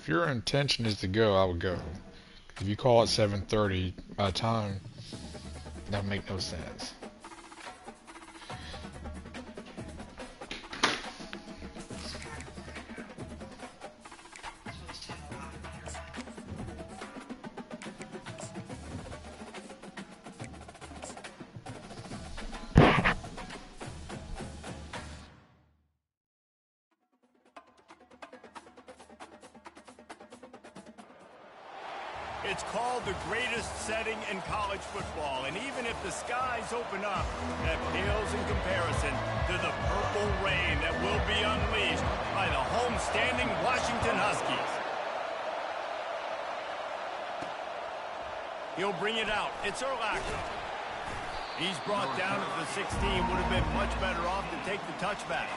If your intention is to go, I would go. If you call at 7:30 by time, that would make no sense. It's called the greatest setting in college football, and even if the skies open up, that pales in comparison to the purple rain that will be unleashed by the home-standing Washington Huskies. He'll bring it out. It's Urlacher. He's brought down at the 16. Would have been much better off to take the touchback.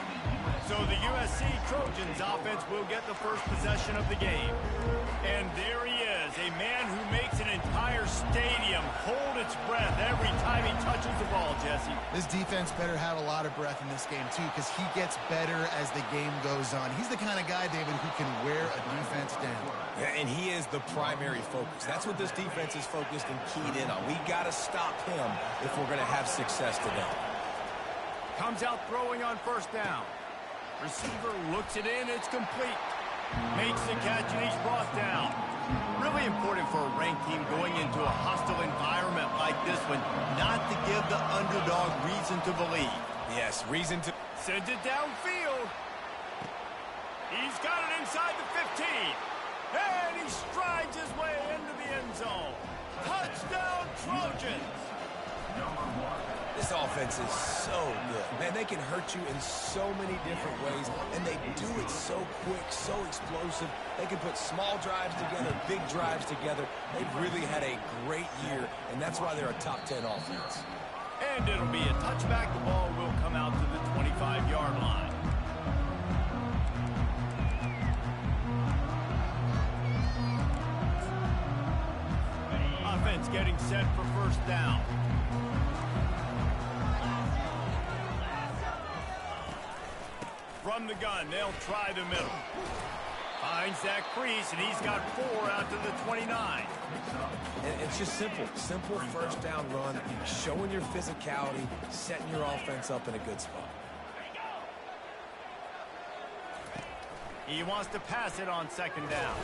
So the USC Trojans offense will get the first possession of the game. And there he is, a man who makes an entire stadium hold its breath every time he touches the ball, Jesse. This defense better have a lot of breath in this game, too, because he gets better as the game goes on. He's the kind of guy, David, who can wear a defense down. Yeah, and he is the primary focus. That's what this defense is focused and keyed in on. We got to stop him if we're going to have success today. Comes out throwing on first down. Receiver looks it in, it's complete. Makes the catch, and he's brought down. Really important for a ranked team going into a hostile environment like this one, not to give the underdog reason to believe. Yes, reason to... Sends it downfield. He's got it inside the 15. And he strides his way into the end zone. Touchdown, Trojans! This offense is so good. Man, they can hurt you in so many different ways, and they do it so quick, so explosive. They can put small drives together, big drives together. They've really had a great year, and that's why they're a top 10 offense. And it'll be a touchback. The ball will come out to the 25-yard line. Offense getting set for first down. From the gun, they'll try the middle. Finds that crease, and he's got 4 out to the 29. And it's just simple. Simple first down run, showing your physicality, setting your offense up in a good spot. He wants to pass it on second down.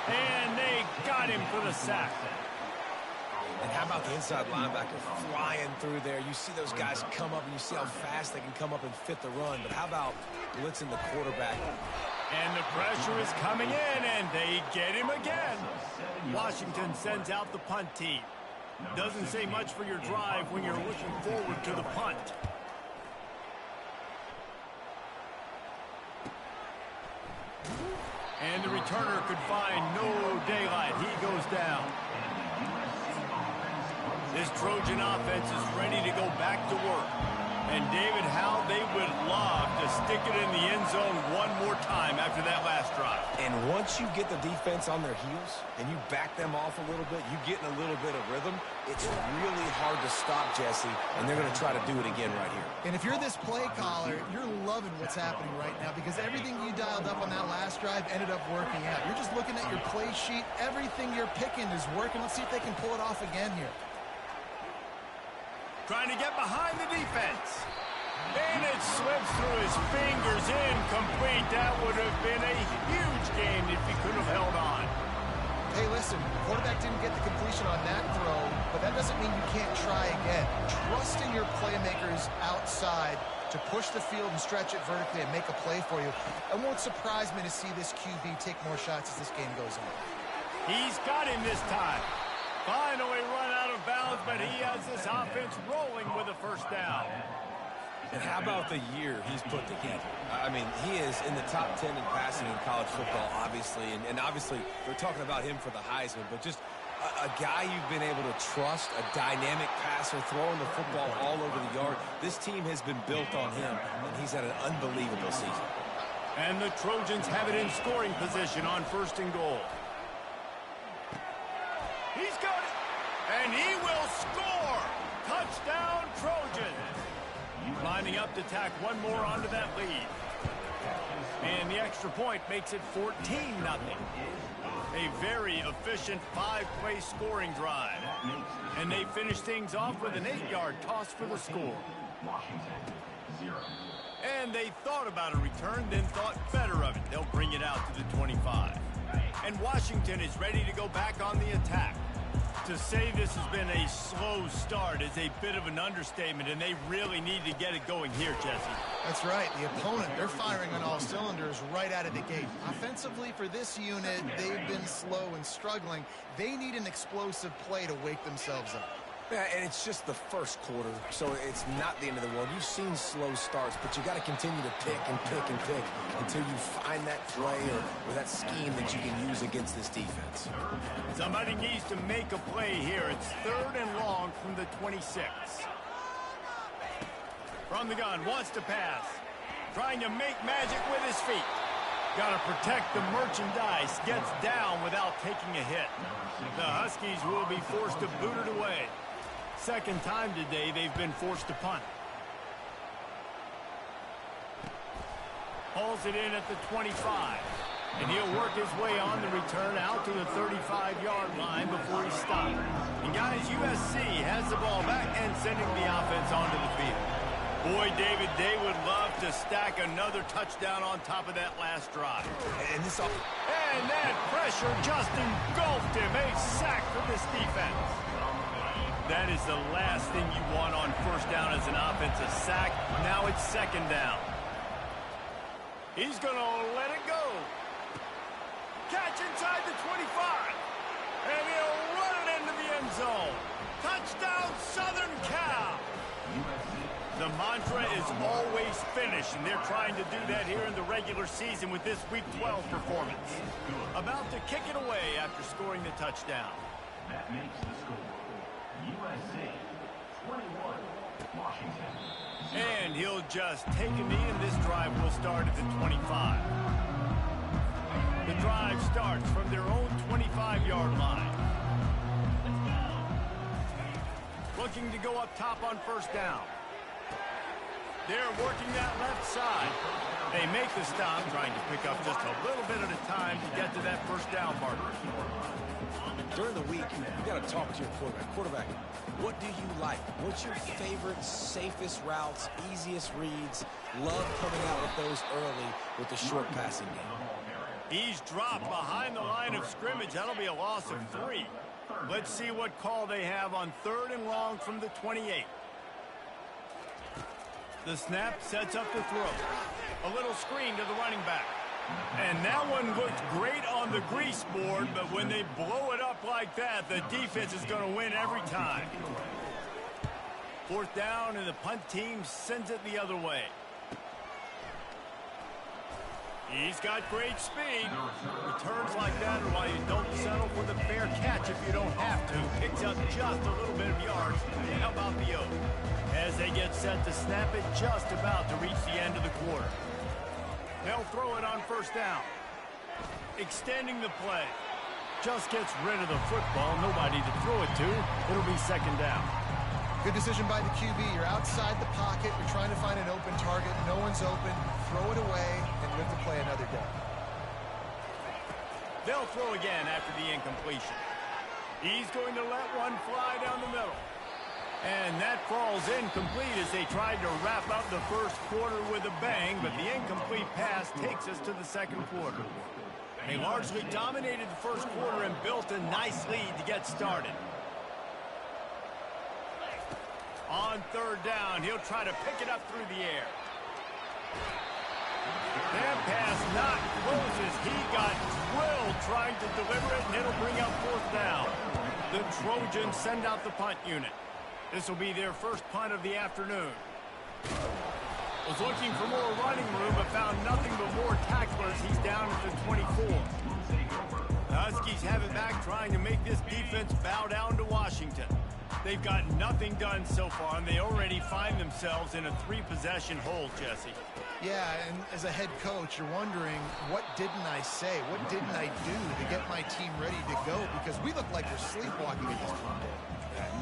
And they got him for the sack. And how about the inside linebacker flying through there? You see those guys come up, and you see how fast they can come up and fit the run. But how about blitzing the quarterback? And the pressure is coming in, and they get him again. Washington sends out the punt team. Doesn't say much for your drive when you're looking forward to the punt. And the returner could find no daylight. He goes down. This Trojan offense is ready to go back to work. And David, how they would love to stick it in the end zone one more time after that last drive. And once you get the defense on their heels and you back them off a little bit, you get in a little bit of rhythm, it's really hard to stop, Jesse, and they're going to try to do it again right here. And if you're this play caller, you're loving what's happening right now because everything you dialed up on that last drive ended up working out. You're just looking at your play sheet. Everything you're picking is working. Let's see if they can pull it off again here. Trying to get behind the defense. And it slips through his fingers, incomplete. That would have been a huge game if he could have held on. Hey, listen, quarterback didn't get the completion on that throw, but that doesn't mean you can't try again. Trust in your playmakers outside to push the field and stretch it vertically and make a play for you. It won't surprise me to see this QB take more shots as this game goes on. He's got him this time. Finally run out of bounds, but he has this offense rolling with a first down. And how about the year he's put together? I mean, he is in the top 10 in passing in college football, obviously. And obviously, they're talking about him for the Heisman. But just a guy you've been able to trust, a dynamic passer, throwing the football all over the yard. This team has been built on him, and he's had an unbelievable season. And the Trojans have it in scoring position on first and goal. He's got it. And he will score. Touchdown, Trojans. Lining up to tack one more onto that lead. And the extra point makes it 14-0. A very efficient 5-play scoring drive. And they finish things off with an 8-yard toss for the score. And they thought about a return, then thought better of it. They'll bring it out to the 25. And Washington is ready to go back on the attack. To say this has been a slow start is a bit of an understatement, and they really need to get it going here, Jesse. That's right. The opponent, they're firing on all cylinders right out of the gate. Offensively, for this unit, they've been slow and struggling. They need an explosive play to wake themselves up. Yeah, and it's just the first quarter, so it's not the end of the world. You've seen slow starts, but you got to continue to pick and pick and pick until you find that play or that scheme that you can use against this defense. Somebody needs to make a play here. It's 3rd and long from the 26. From the gun, wants to pass. Trying to make magic with his feet. Got to protect the merchandise. Gets down without taking a hit. The Huskies will be forced to boot it away. Second time today they've been forced to punt. Hauls it in at the 25. And he'll work his way on the return out to the 35-yard line before he stopped. And guys, USC has the ball back and sending the offense onto the field. Boy, David, they would love to stack another touchdown on top of that last drive. And that pressure just engulfed him. A sack for this defense. That is the last thing you want on first down as an offensive sack. Now it's 2nd down. He's going to let it go. Catch inside the 25. And he'll run it into the end zone. Touchdown, Southern Cal. The mantra is always finish, and they're trying to do that here in the regular season with this Week 12 performance. About to kick it away after scoring the touchdown. That makes the score. USA 21, Washington 0. And he'll just take a knee, and this drive will start at the 25. The drive starts from their own 25-yard line. Looking to go up top on first down. They're working that left side. They make the stop, trying to pick up just a little bit at a time to get to that first down marker. During the week, you got to talk to your quarterback. Quarterback, what do you like? What's your favorite, safest routes, easiest reads? Love coming out with those early with the short passing game. He's dropped behind the line of scrimmage. That'll be a loss of 3. Let's see what call they have on 3rd and long from the 28. The snap sets up the throw. A little screen to the running back. And that one looked great on the grease board, but when they blow it up like that, the defense is going to win every time. 4th down, and the punt team sends it the other way. He's got great speed. Returns like that are why you don't settle for the fair catch if you don't have to. Picks up just a little bit of yards. And how about the oath? As they get set to snap it, just about to reach the end of the quarter. They'll throw it on first down. Extending the play. Just gets rid of the football. Nobody to throw it to. It'll be 2nd down. Good decision by the QB. You're outside the pocket. You're trying to find an open target. No one's open. Throw it away and live to play another down. They'll throw again after the incompletion. He's going to let one fly down the middle. And that falls incomplete as they tried to wrap up the first quarter with a bang, but the incomplete pass takes us to the 2nd quarter. They largely dominated the first quarter and built a nice lead to get started. On 3rd down, he'll try to pick it up through the air. That pass not closes. He got drilled trying to deliver it, and it'll bring up 4th down. The Trojans send out the punt unit. This will be their first punt of the afternoon. Was looking for more running room, but found nothing but more tacklers. He's down at the 24. The Huskies have it back, trying to make this defense bow down to Washington. They've got nothing done so far, and they already find themselves in a 3-possession hole, Jesse. Yeah, and as a head coach, you're wondering, what didn't I say? What didn't I do to get my team ready to go? Because we look like we're sleepwalking at this point.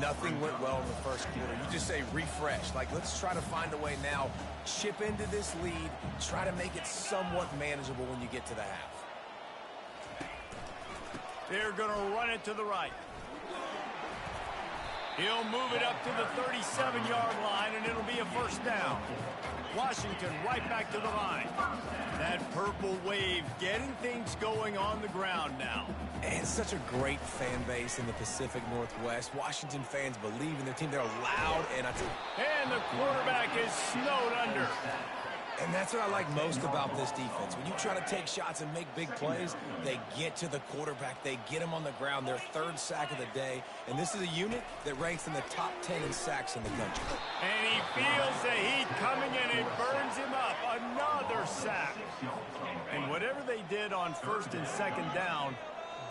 nothing went well in the first quarter, you just say refresh. Like, let's try to find a way now, chip into this lead, try to make it somewhat manageable when you get to the half. They're going to run it to the right. He'll move it up to the 37-yard line, and it'll be a first down. Washington right back to the line. That purple wave getting things going on the ground now. And such a great fan base in the Pacific Northwest. Washington fans believe in their team. They're loud, and And the quarterback is snowed under. And that's what I like most about this defense. When you try to take shots and make big plays, they get to the quarterback. They get him on the ground. Their third sack of the day. And this is a unit that ranks in the top 10 in sacks in the country. And he feels the heat coming in. It burns him up. Another sack. And whatever they did on first and second down,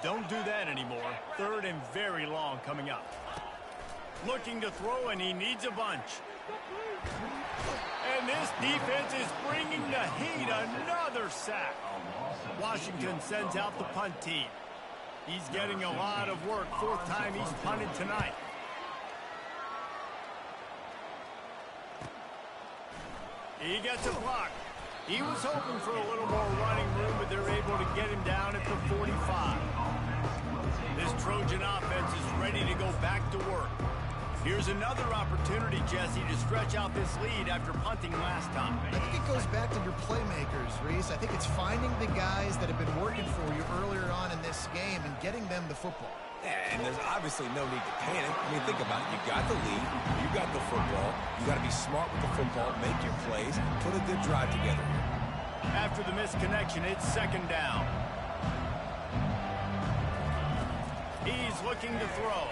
don't do that anymore. Third and very long coming up. Looking to throw, and he needs a bunch. And this defense is bringing the heat. Another sack. Washington sends out the punt team. He's getting a lot of work. Fourth time he's punted tonight. He gets a block. He was hoping for a little more running room, but they're able to get him down at the 45. This Trojan offense is ready to go back to work. Here's another opportunity, Jesse, to stretch out this lead after punting last time. I think it goes back to your playmakers, Reese. I think it's finding the guys that have been working for you earlier on in this game and getting them the football. And there's obviously no need to panic. I mean, think about it. You got the lead. You got the football. You got to be smart with the football, make your plays, put a good drive together. After the misconnection, it's second down. He's looking to throw.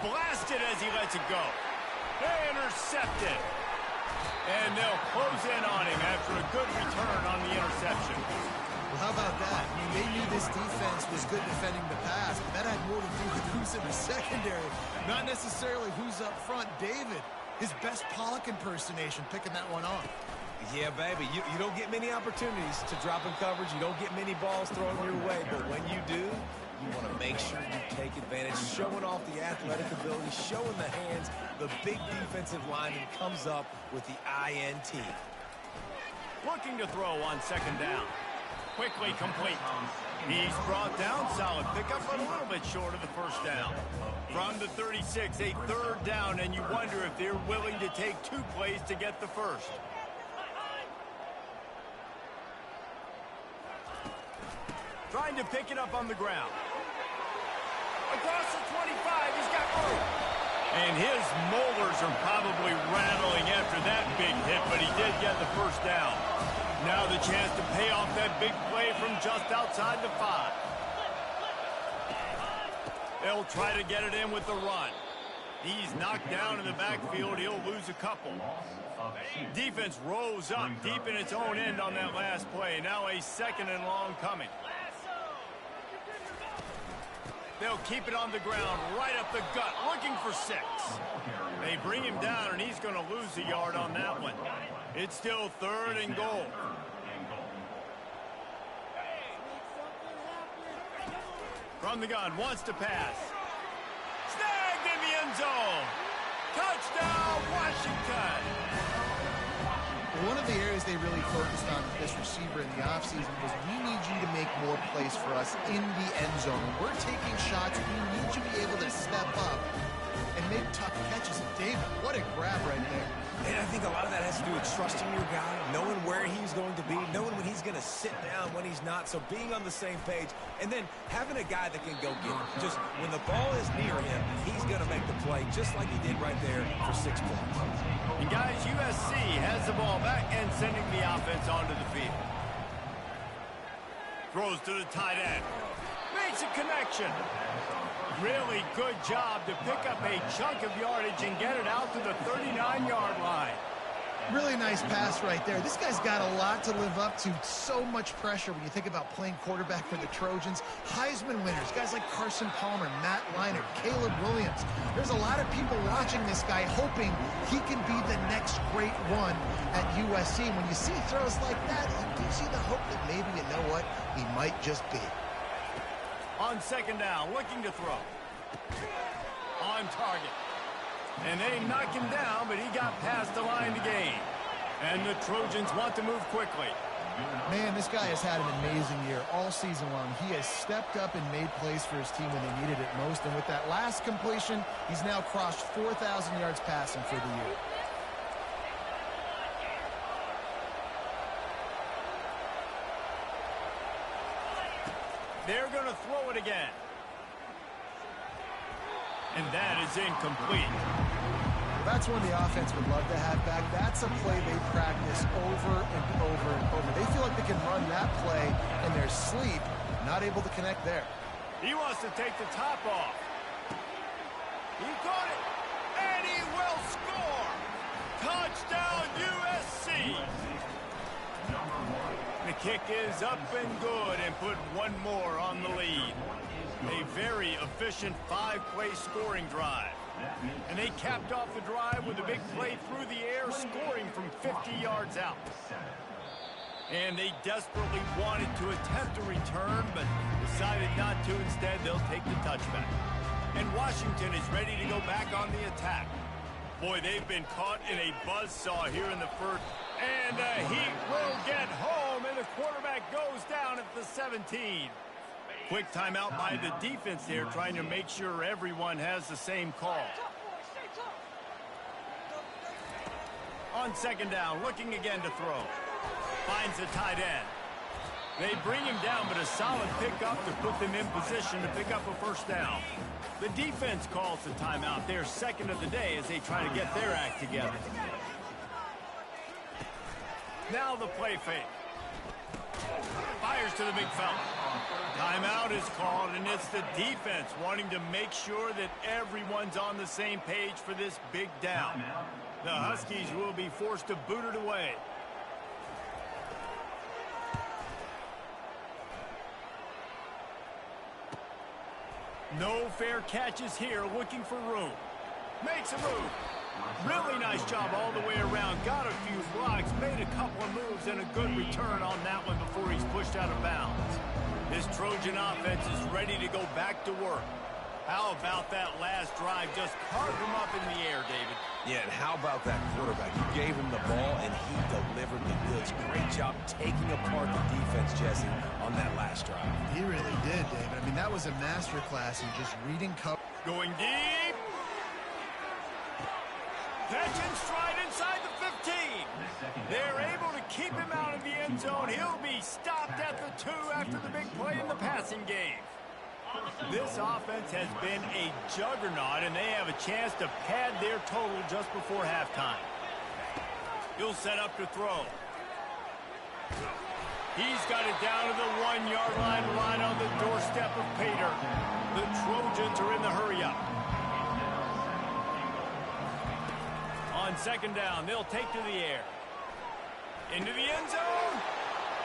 Blasted as he lets it go. They intercept it. And they'll close in on him after a good return on the interception. Well, how about that? I mean, they knew this defense was good defending the pass, but that had more to do with who's in the secondary, not necessarily who's up front. David, his best Pollock impersonation, picking that one off. Yeah, baby, you don't get many opportunities to drop in coverage. You don't get many balls thrown your way, but when you do, you want to make sure you take advantage, showing off the athletic ability, showing the hands. The big defensive lineman comes up with the INT. Looking to throw on second down. Quickly complete. He's brought down. Solid pickup, but a little bit short of the first down. From the 36, a third down, and you wonder if they're willing to take two plays to get the first. Trying to pick it up on the ground. Across the 25, he's got room. And his molars are probably rattling after that big hit, but he did get the first down. Now the chance to pay off that big play from just outside the 5. They'll try to get it in with the run. He's knocked down in the backfield. He'll lose a couple. Defense rose up deep in its own end on that last play. Now a second and long coming. They'll keep it on the ground, right up the gut, looking for 6. They bring him down, and he's going to lose a yard on that one. It's still third and goal. From the gun, wants to pass. Snagged in the end zone. Touchdown, Washington. One of the areas they really focused on with this receiver in the offseason was we need you to make more plays for us in the end zone. When we're taking shots, we need you to be able to step up and make tough catches. And David, what a grab right there. And I think a lot of that has to do with trusting your guy, knowing where he's going to be, knowing when he's going to sit down, when he's not. So being on the same page, and then having a guy that can go get it. Just when the ball is near him, he's going to make the play, just like he did right there for 6 points. And guys, USC has the ball back and sending the offense onto the field. Throws to the tight end. Makes a connection. Really good job to pick up a chunk of yardage and get it out to the 39-yard line. Really nice pass right there. This guy's got a lot to live up to. So much pressure when you think about playing quarterback for the Trojans. Heisman winners, guys like Carson Palmer, Matt Leinart, Caleb Williams. There's a lot of people watching this guy hoping he can be the next great one at USC. When you see throws like that, it gives you the hope that maybe, you know what, he might just be. On second down, looking to throw. On target. And they knock him down, but he got past the line to gain. And the Trojans want to move quickly. Man, this guy has had an amazing year all season long. He has stepped up and made plays for his team when they needed it most. And with that last completion, he's now crossed 4,000 yards passing for the year. They're going to throw it again. And that is incomplete. Well, that's one the offense would love to have back. That's a play they practice over and over and over. They feel like they can run that play in their sleep, not able to connect there. He wants to take the top off. He got it, and he will score. Touchdown, USC. The kick is up and good and put one more on the lead. A very efficient 5-play scoring drive. And they capped off the drive with a big play through the air, scoring from 50 yards out. And they desperately wanted to attempt a return, but decided not to. Instead, they'll take the touchback. And Washington is ready to go back on the attack. Boy, they've been caught in a buzzsaw here in the first. And the Heat will get home, and the quarterback goes down at the 17. Quick timeout by the defense there, trying to make sure everyone has the same call. On second down, looking again to throw. Finds the tight end. They bring him down, but a solid pickup to put them in position to pick up a first down. The defense calls the timeout, their second of the day, as they try to get their act together. Now the play fake. Fires to the big fella. Timeout is called, and it's the defense wanting to make sure that everyone's on the same page for this big down. The Huskies will be forced to boot it away. No fair catches here, looking for room. Makes a move. Really nice job all the way around. Got a few blocks, made a couple of moves, and a good return on that one before he's pushed out of bounds. This Trojan offense is ready to go back to work. How about that last drive? Just carved him up in the air, David. Yeah, and how about that quarterback? You gave him the ball, and he delivered the goods. Great job taking apart the defense, Jesse, on that last drive. He really did, David. I mean, that was a masterclass in just reading cover. Going deep. Catch and stride inside the 15. They're able to keep him out of the end zone. He'll be stopped at the 2 after the big play in the passing game. This offense has been a juggernaut, and they have a chance to pad their total just before halftime. He'll set up to throw. He's got it down to the 1-yard line, right on the doorstep of Pater. The Trojans are in the hurry-up. On second down, they'll take to the air. Into the end zone,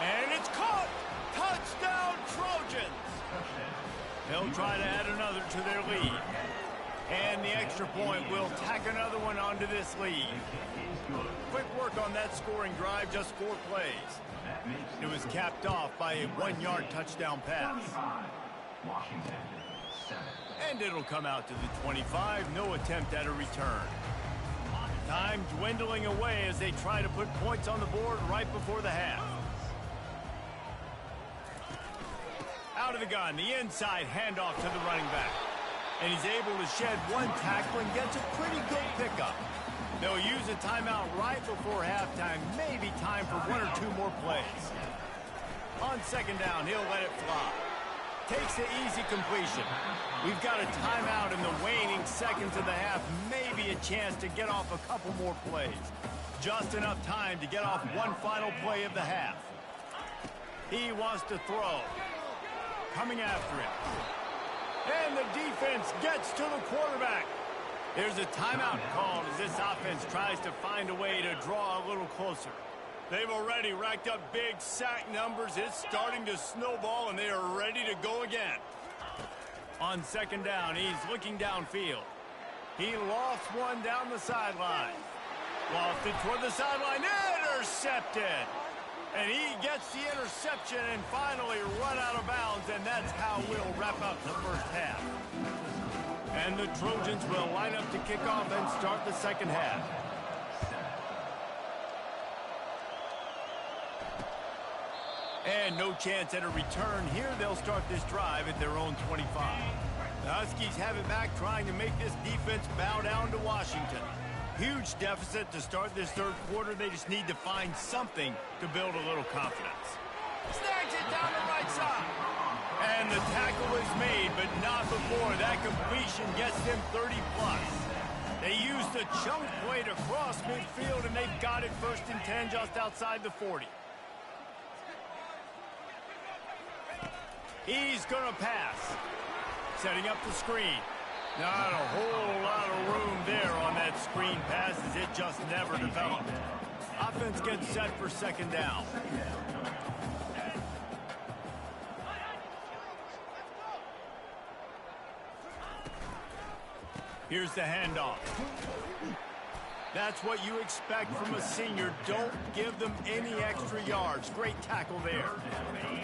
and it's caught. Touchdown, Trojans. They'll try to add another to their lead. And the extra point will tack another one onto this lead. Quick work on that scoring drive, just 4 plays. It was capped off by a 1-yard touchdown pass. And it'll come out to the 25, no attempt at a return. Time dwindling away as they try to put points on the board right before the half. Out of the gun, the inside handoff to the running back. And he's able to shed 1 tackle and gets a pretty good pickup. They'll use a timeout right before halftime, maybe time for 1 or 2 more plays. On second down, he'll let it fly. Takes the easy completion. We've got a timeout in the waning seconds of the half, maybe a chance to get off a couple more plays. Just enough time to get off 1 final play of the half. He wants to throw. Coming after him. And the defense gets to the quarterback. There's a timeout called as this offense tries to find a way to draw a little closer. They've already racked up big sack numbers. It's starting to snowball, and they are ready to go again. On second down, he's looking downfield. He lost one down the sideline. Lofted toward the sideline. Intercepted. And he gets the interception and finally run out of bounds, and that's how we'll wrap up the first half. And the Trojans will line up to kick off and start the second half. And no chance at a return here. They'll start this drive at their own 25. The Huskies have it back, trying to make this defense bow down to Washington. Huge deficit to start this third quarter. They just need to find something to build a little confidence. Snags it down the right side. And the tackle is made, but not before that completion gets them 30-plus. They used a chunk play to cross midfield, and they've got it 1st and 10 just outside the 40. He's going to pass. Setting up the screen. Not a whole lot of room there on that screen pass, as it just never developed. Offense gets set for second down. Here's the handoff. That's what you expect from a senior. Don't give them any extra yards. Great tackle there.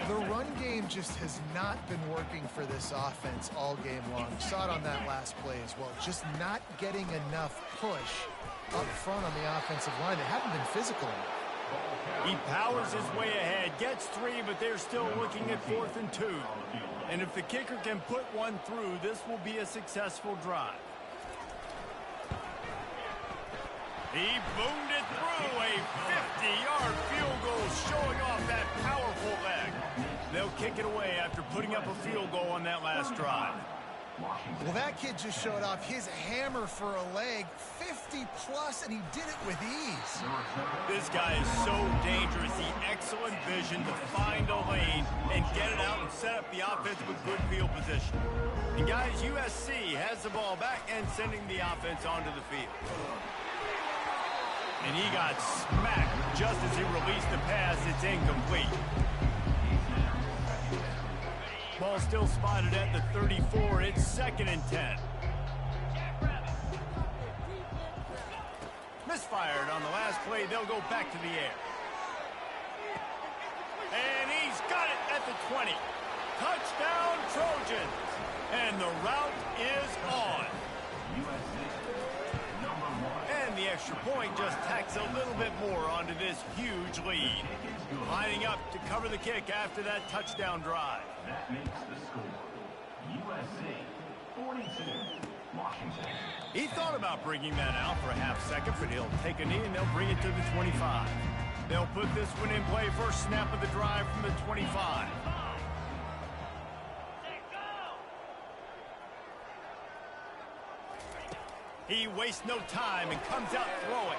The run game just has not been working for this offense all game long. Saw it on that last play as well. Just not getting enough push up front on the offensive line. They haven't been physical enough. He powers his way ahead, gets 3, but they're still looking at 4th and 2. And if the kicker can put one through, this will be a successful drive. He boomed it through. A 50-yard field goal, showing off that powerful leg. They'll kick it away after putting up a field goal on that last drive. Well, that kid just showed off his hammer for a leg, 50-plus, and he did it with ease. This guy is so dangerous. He excellent vision to find a lane and get it out and set up the offense with good field position. And guys, USC has the ball back and sending the offense onto the field. And he got smacked just as he released the pass. It's incomplete. Ball still spotted at the 34. It's 2nd and 10. Misfired on the last play. They'll go back to the air. And he's got it at the 20. Touchdown, Trojans. And the route is on. And the extra point just tacks a little bit more onto this huge lead. Lining up to cover the kick after that touchdown drive. That makes the score. USC 42, Washington. He thought about bringing that out for a half second, but he'll take a knee and they'll bring it to the 25. They'll put this one in play. First snap of the drive from the 25. He wastes no time and comes out throwing.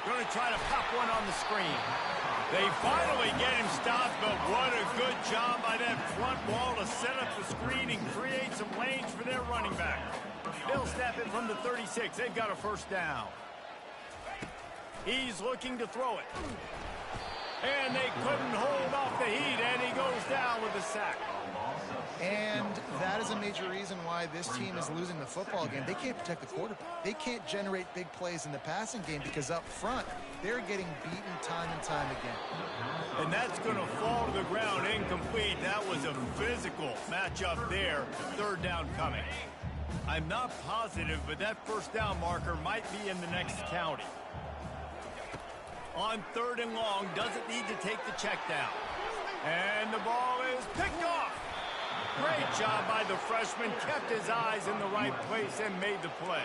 Going to try to pop one on the screen. They finally get him stopped, but what a good job by that front wall to set up the screen and create some lanes for their running back. They'll snap it from the 36. They've got a first down. He's looking to throw it. And they couldn't hold off the heat, and he goes down with a sack. And that is a major reason why this team is losing the football game. They can't protect the quarterback. They can't generate big plays in the passing game because up front, they're getting beaten time and time again. And that's going to fall to the ground incomplete. That was a physical matchup there. 3rd down coming. I'm not positive, but that first down marker might be in the next county. On 3rd and long, doesn't need to take the check down. And the ball is picked off. Great job by the freshman. Kept his eyes in the right place and made the play.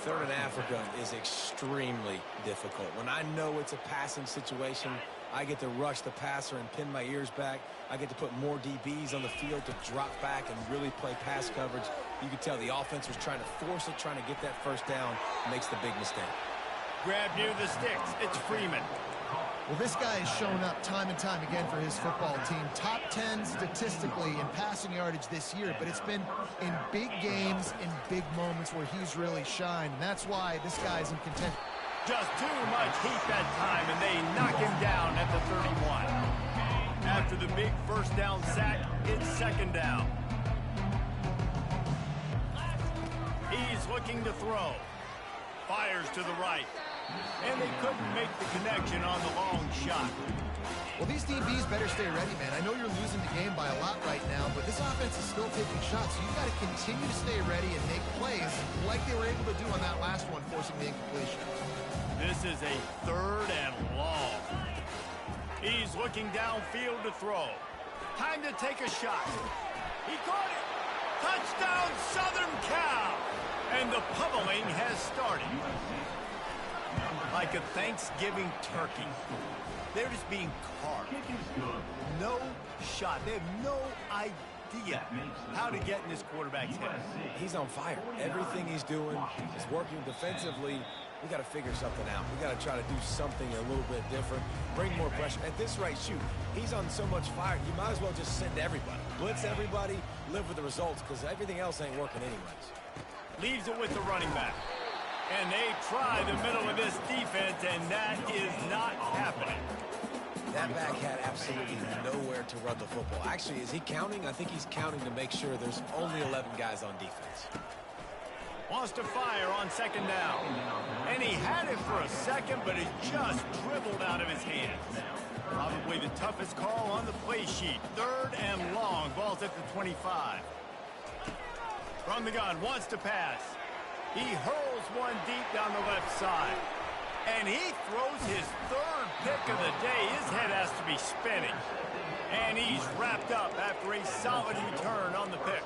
3rd and Africa is extremely difficult. When I know it's a passing situation, I get to rush the passer and pin my ears back. I get to put more DBs on the field to drop back and really play pass coverage. You can tell the offense was trying to force it, trying to get that first down, makes the big mistake. Grab near the sticks. It's Freeman. Well, this guy has shown up time and time again for his football team. Top 10 statistically in passing yardage this year, but it's been in big games, in big moments where he's really shined. And that's why this guy's in contention. Just too much heat that time, and they knock him down at the 31. After the big first down sack, it's 2nd down. He's looking to throw. Fires to the right. And they couldn't make the connection on the long shot. Well, these DBs better stay ready, man. I know you're losing the game by a lot right now, but this offense is still taking shots, so you've got to continue to stay ready and make plays like they were able to do on that last one, forcing the incompletion. This is a 3rd and long. He's looking downfield to throw. Time to take a shot. He caught it. Touchdown, Southern Cal. And the pummeling has started. Like a Thanksgiving turkey. They're just being carved. No shot. They have no idea how to get in this quarterback's head. He's on fire. Everything he's doing is working defensively. We got to figure something out. We got to try to do something a little bit different. Bring more pressure. At this rate, shoot, he's on so much fire, you might as well just send everybody. Blitz everybody, live with the results, because everything else ain't working anyways. Leaves it with the running back. And they try the middle of this defense, and that is not happening. That back had absolutely nowhere to run the football. Actually, is he counting? I think he's counting to make sure there's only 11 guys on defense. Wants to fire on 2nd down. And he had it for a second, but it just dribbled out of his hands. Probably the toughest call on the play sheet. 3rd and long. Ball's at the 25. From the gun, wants to pass. He hurls one deep down the left side. And he throws his 3rd pick of the day. His head has to be spinning. And he's wrapped up after a solid return on the pick.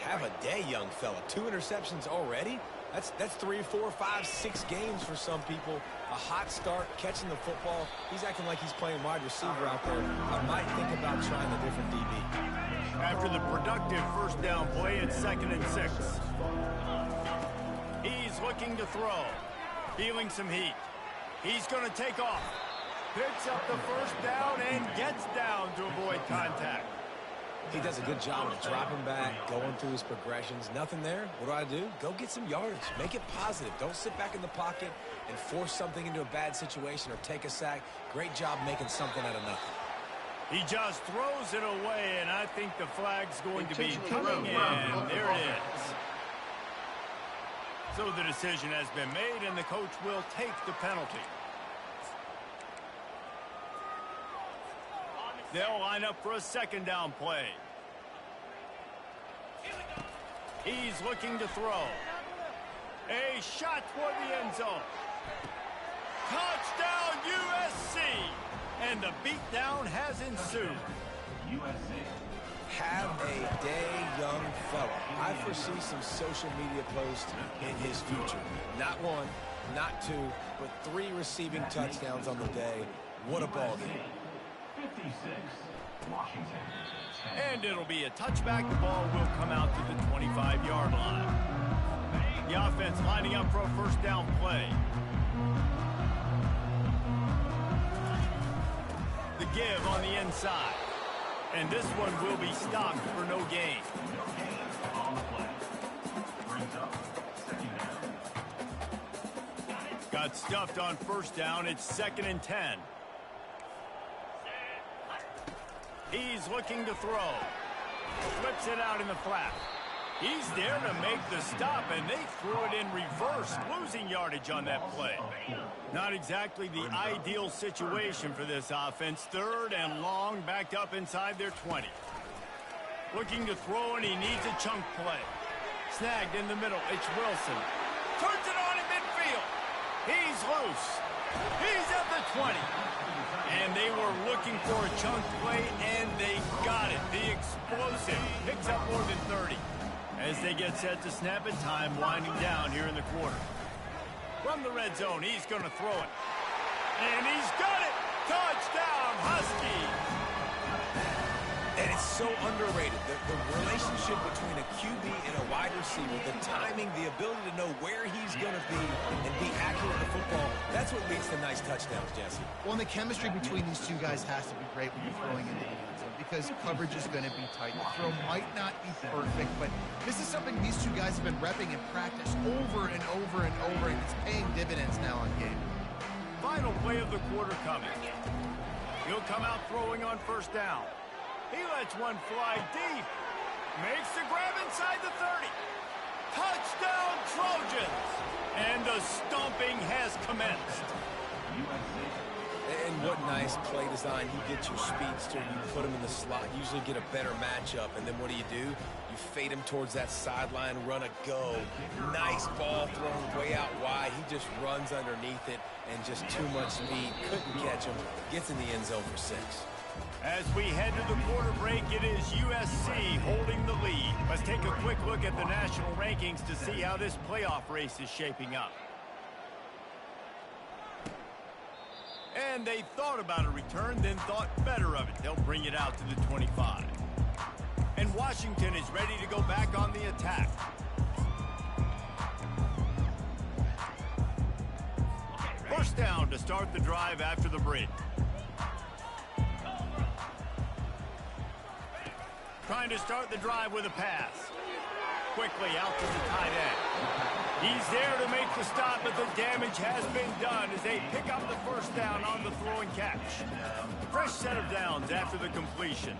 Have a day, young fella. 2 interceptions already? That's 3, 4, 5, 6 games for some people. A hot start, catching the football. He's acting like he's playing wide receiver out there. I might think about trying a different DB. After the productive 1st down play, it's 2nd and 6. He's looking to throw. Feeling some heat. He's going to take off. Picks up the 1st down and gets down to avoid contact. He does a good job of dropping back, going through his progressions. Nothing there. What do? Go get some yardage. Make it positive. Don't sit back in the pocket and force something into a bad situation or take a sack. Great job making something out of nothing. He just throws it away, and I think the flag's going to be coming in. There it is. So the decision has been made, and the coach will take the penalty. They'll line up for a 2nd down play. He's looking to throw. A shot toward the end zone. Touchdown, USC! And the beatdown has ensued. Have a day, young fella. I foresee some social media posts in his future. Not 1, not 2, but 3 receiving touchdowns on the day. What a ball game. 56, Washington. And it'll be a touchback. The ball will come out to the 25-yard line. The offense lining up for a 1st down play. The give on the inside. And this one will be stopped for no gain. On the play. Brings up 2nd down. Got stuffed on 1st down. It's 2nd and 10. He's looking to throw. Flips it out in the flat. He's there to make the stop, and they threw it in reverse, losing yardage on that play. Not exactly the ideal situation for this offense. 3rd and long, backed up inside their 20. Looking to throw, and he needs a chunk play. Snagged in the middle. It's Wilson. Turns it on in midfield. He's loose. He's at the 20. And they were looking for a chunk play, and they got it. The explosive picks up more than 30. As they get set to snap it, time winding down here in the quarter. From the red zone, he's going to throw it. And he's got it! Touchdown, Huskies! And it's so underrated. The relationship between a QB and a wide receiver, the timing, the ability to know where he's going to be and be accurate with the football, that's what leads to nice touchdowns, Jesse. Well, and the chemistry between these two guys has to be great when you're throwing into the end zone because coverage is going to be tight. The throw might not be perfect, but this is something these two guys have been repping in practice over and over and over, and it's paying dividends now on game. Final play of the quarter coming. He'll come out throwing on 1st down. He lets one fly deep. Makes the grab inside the 30. Touchdown, Trojans! And the stomping has commenced. And what nice play design. You get your speedster, you put him in the slot, usually get a better matchup, and then what do? You fade him towards that sideline, run a go. Nice ball thrown way out wide. He just runs underneath it, and just too much speed. Couldn't catch him. Gets in the end zone for 6. As we head to the quarter break, it is USC holding the lead. Let's take a quick look at the national rankings to see how this playoff race is shaping up. And they thought about a return, then thought better of it. They'll bring it out to the 25. And Washington is ready to go back on the attack. First down to start the drive after the break. Trying to start the drive with a pass. Quickly out to the tight end. He's there to make the stop, but the damage has been done as they pick up the first down on the throw and catch. Fresh set of downs after the completion.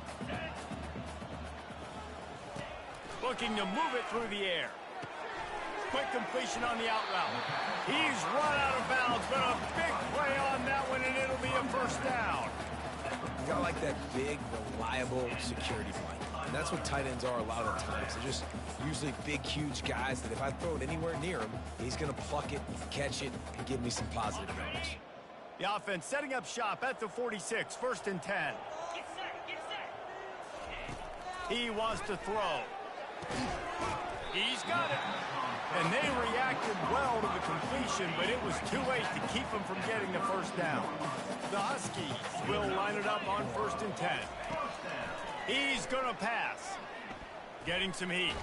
Looking to move it through the air. Quick completion on the out route. He's run out of bounds, but a big play on that one, and it'll be a first down. You got like that big, reliable security blanket. And that's what tight ends are a lot of the times. They're just usually big, huge guys that if I throw it anywhere near him, he's going to pluck it, catch it, and give me some positive yards. The offense setting up shop at the 46, 1st and 10. He wants to throw. He's got it. And they reacted well to the completion, but it was too late to keep him from getting the first down. The Huskies will line it up on 1st and 10. He's going to pass. Getting some heat.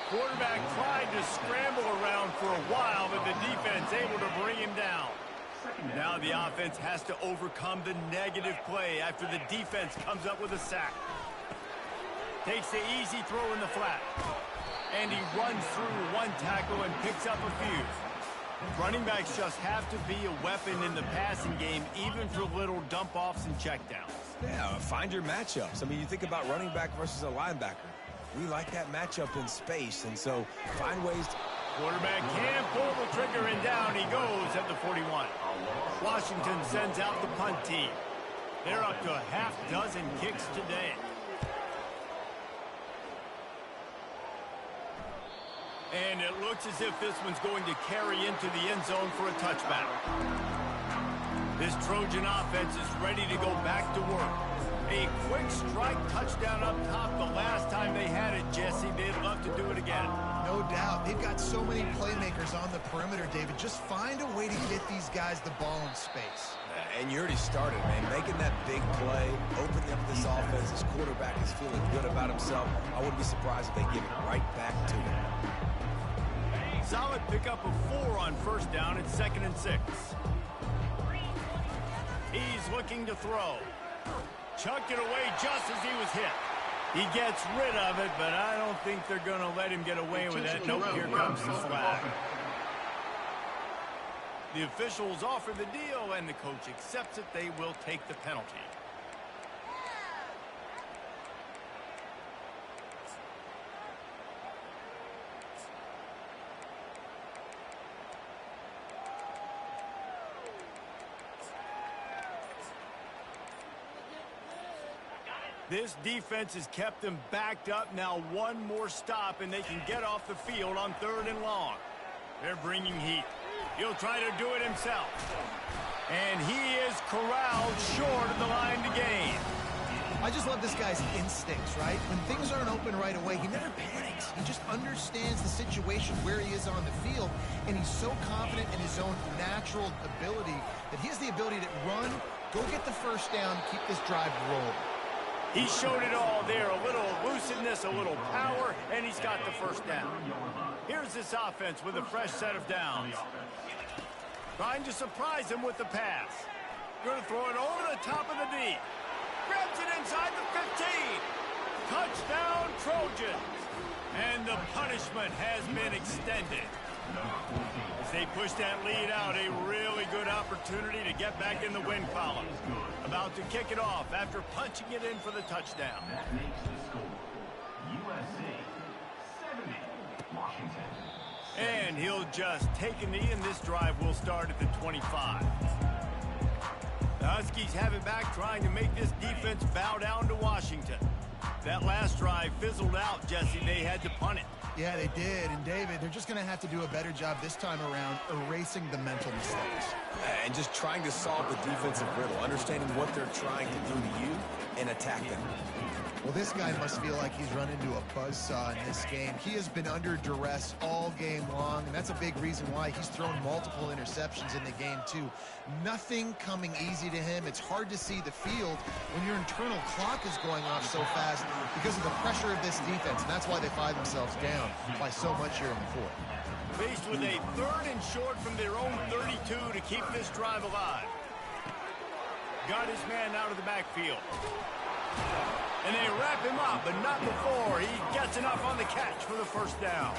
Quarterback tried to scramble around for a while, but the defense able to bring him down. Now the offense has to overcome the negative play after the defense comes up with a sack. Takes the easy throw in the flat. And he runs through one tackle and picks up a few. Running backs just have to be a weapon in the passing game, even for little dump-offs and checkdowns. Yeah, find your matchups. I mean, you think about running back versus a linebacker. We like that matchup in space, and so find ways to... Quarterback can pull the trigger, and down he goes at the 41. Washington sends out the punt team. They're up to a half dozen kicks today. And it looks as if this one's going to carry into the end zone for a touchback. This Trojan offense is ready to go back to work. A quick strike touchdown up top the last time they had it, Jesse. They'd love to do it again. No doubt. They've got so many playmakers on the perimeter, David. Just find a way to get these guys the ball in space. And you already started, man. Making that big play, opening up this offense. This quarterback is feeling good about himself. I wouldn't be surprised if they give it right back to him. Solid pickup of 4 on first down. It's 2nd and 6. He's looking to throw. Chucked it away just as he was hit. He gets rid of it, but I don't think they're going to let him get away with it. Nope, here comes the flag. The officials offer the deal, and the coach accepts it. They will take the penalty. This defense has kept them backed up. Now one more stop, and they can get off the field on 3rd and long. They're bringing heat. He'll try to do it himself. And he is corralled short of the line to gain. I just love this guy's instincts, right? When things aren't open right away, he never panics. He just understands the situation where he is on the field, and he's so confident in his own natural ability that he has the ability to run, go get the first down, keep this drive rolling. He showed it all there, a little elusiveness, a little power, and he's got the first down. Here's this offense with a fresh set of downs. Trying to surprise him with the pass. Going to throw it over the top of the D. Grabs it inside the 15. Touchdown, Trojans. And the punishment has been extended. As they push that lead out, a really good opportunity to get back in the win column. About to kick it off after punching it in for the touchdown. That makes the score USC 70, Washington. And he'll just take a knee, and this drive will start at the 25. The Huskies have it back, trying to make this defense bow down to Washington. That last drive fizzled out, Jesse. They had to punt it. Yeah, they did. And, David, they're just going to have to do a better job this time around erasing the mental mistakes. And just trying to solve the defensive riddle, understanding what they're trying to do to you and attack them. Well, this guy must feel like he's run into a buzzsaw in this game. He has been under duress all game long, and that's a big reason why he's thrown multiple interceptions in the game, too. Nothing coming easy to him. It's hard to see the field when your internal clock is going off so fast because of the pressure of this defense, and that's why they find themselves down by so much here in the fourth. Faced with a 3rd and short from their own 32 to keep this drive alive. Got his man out of the backfield. And they wrap him up, but not before he gets enough on the catch for the first down.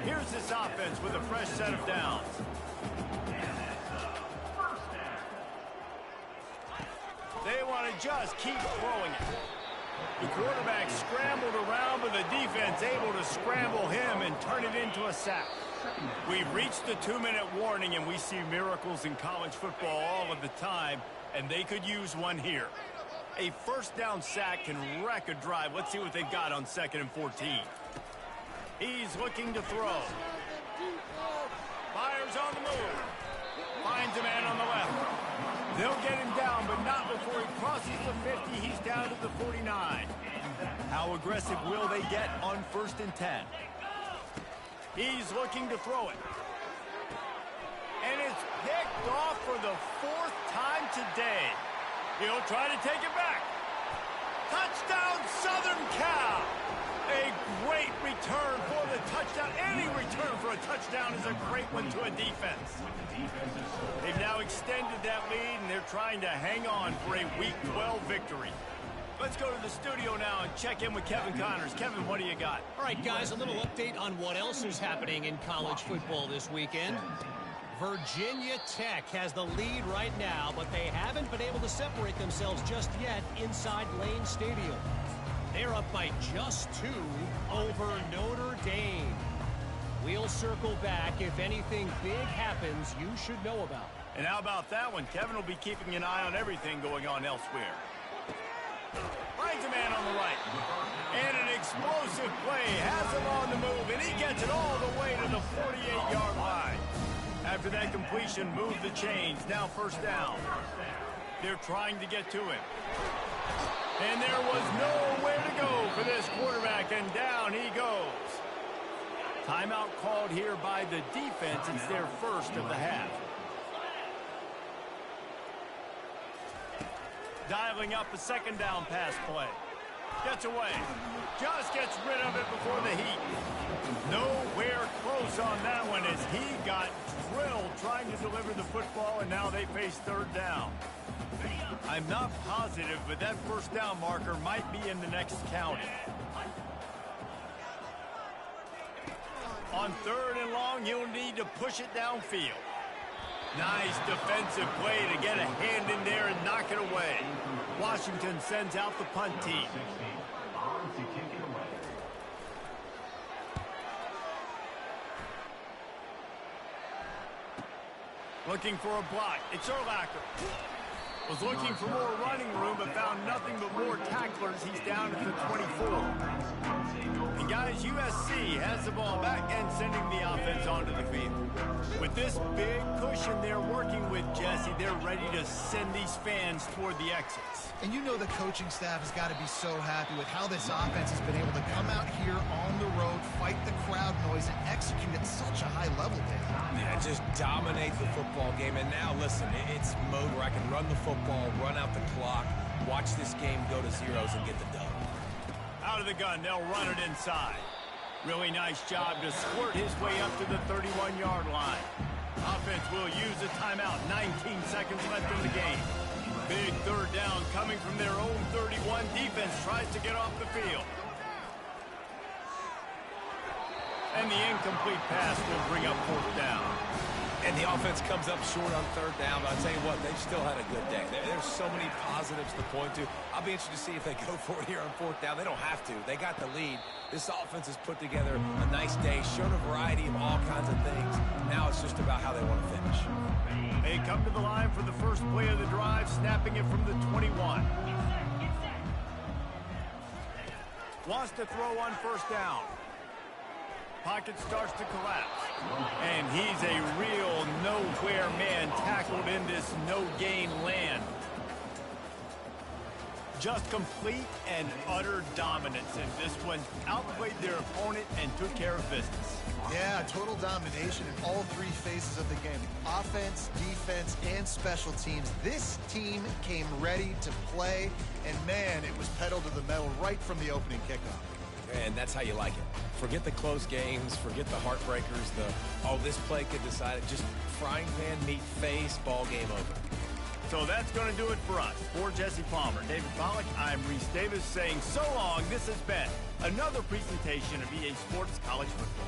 Here's this offense with a fresh set of downs. They want to just keep throwing it. The quarterback scrambled around, but the defense able to scramble him and turn it into a sack. We've reached the 2-minute warning, and we see miracles in college football all of the time, and they could use one here. A first down sack can wreck a drive. Let's see what they've got on 2nd and 14. He's looking to throw. Fires on the move. Finds a man on the left. They'll get him down, but not before he crosses the 50. He's down to the 49. How aggressive will they get on 1st and 10? He's looking to throw it. And it's picked off for the 4th time today. He'll try to take it back. Touchdown, Southern Cal. A great return for the touchdown. Any return for a touchdown is a great one to a defense. They've now extended that lead, and they're trying to hang on for a Week 12 victory. Let's go to the studio now and check in with Kevin Connors. Kevin, what do you got? All right, guys, a little update on what else is happening in college football this weekend. Virginia Tech has the lead right now, but they haven't been able to separate themselves just yet inside Lane Stadium. They're up by just 2 over Notre Dame. We'll circle back. If anything big happens, you should know about it. And how about that one? Kevin will be keeping an eye on everything going on elsewhere. Finds a man on the right. And an explosive play. Has him on the move, and he gets it all the way to the 48-yard line. After that completion, move the chains. Now 1st down. They're trying to get to him. And there was nowhere to go for this quarterback, and down he goes. Timeout called here by the defense. It's their first of the half. Dialing up a 2nd down pass play. Gets away. Just gets rid of it before the heat. Nowhere close on that one as he got drilled trying to deliver the football, and now they face 3rd down. I'm not positive, but that 1st down marker might be in the next county. On 3rd and long, you'll need to push it downfield. Nice defensive play to get a hand in there and knock it away. Washington sends out the punt team. Looking for a block. It's Urlacher. Was looking for more running room, but found nothing but more tacklers. He's down at the 24. And guys, USC has the ball back and sending the offense onto the field. With this big cushion they're working with, Jesse, they're ready to send these fans toward the exits. And you know the coaching staff has got to be so happy with how this offense has been able to come out here on the road, fight the crowd noise, and execute at such a high level, Dave. Yeah, just dominate the football game. And now, listen, it's mode where I can run the football, run out the clock, watch this game go to zeros and get the dub. Out of the gun, they'll run it inside. Really nice job to squirt his way up to the 31-yard line. Offense will use a timeout. 19 seconds left in the game. Big 3rd down coming from their own 31. Defense tries to get off the field. And the incomplete pass will bring up 4th down. And And the offense comes up short on third down, but I'll tell you what, they've still had a good day. There's so many positives to point to. I'll be interested to see if they go for it here on fourth down. They don't have to. They got the lead. This offense has put together a nice day, shown a variety of all kinds of things. Now it's just about how they want to finish. They come to the line for the first play of the drive, snapping it from the 21. Wants to throw on first down. Pocket starts to collapse. And he's a real nowhere man tackled in this no-gain land. Just complete and utter dominance in this one. Outplayed their opponent and took care of business. Yeah, total domination in all three phases of the game. Offense, defense, and special teams. This team came ready to play, and man, it was pedal to the metal right from the opening kickoff. And that's how you like it. Forget the close games, forget the heartbreakers, this play could decide it. Just frying pan, meat face, ball game over. So that's going to do it for us. For Jesse Palmer, David Pollack, I'm Reese Davis saying so long. This has been another presentation of EA Sports College Football.